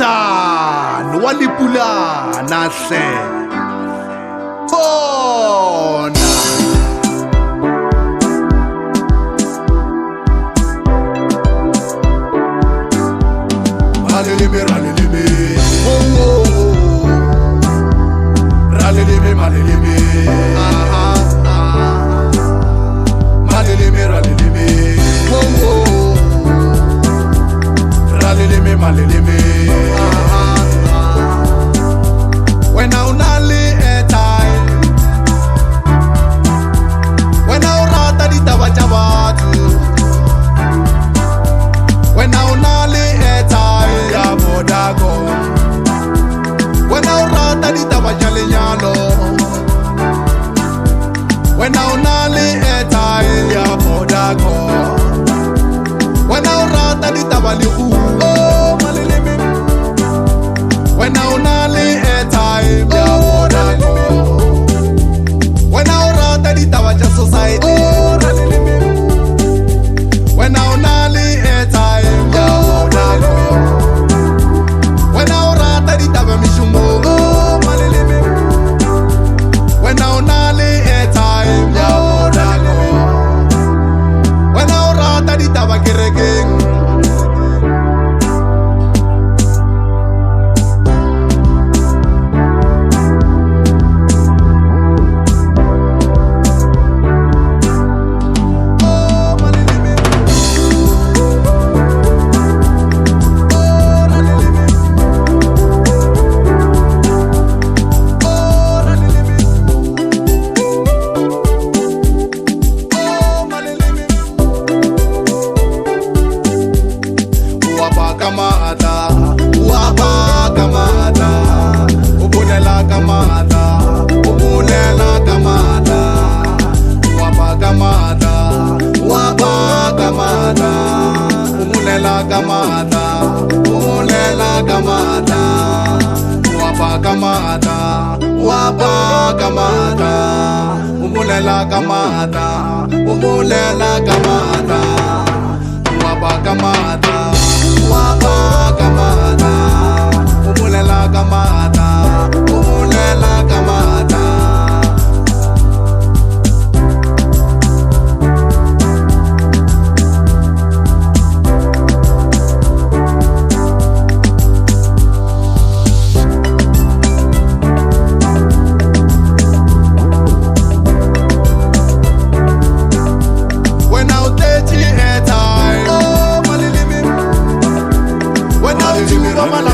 Sultan Wa Lepulana Bona Mmaleleme Rraleleme Rraleleme Mmaleleme Mmaleleme Rraleleme Rraleleme Mmaleleme When I only time when I rata di tabachabatu when I only time ya modago when I rata di tabachalenyalo when I only time ya modago when I rata di tabalihu oh Mmaleleme when I only time ya modago when I rata di tabacha society oh Rraleleme when I only time ya modago when I rata di tabamishumo oh Mmaleleme when I only time ya modago when I rata di tabakerekeng umulela kamata umulela kamata wapa kamata wapa kamata umulela kamata umulela kamata Mmaleleme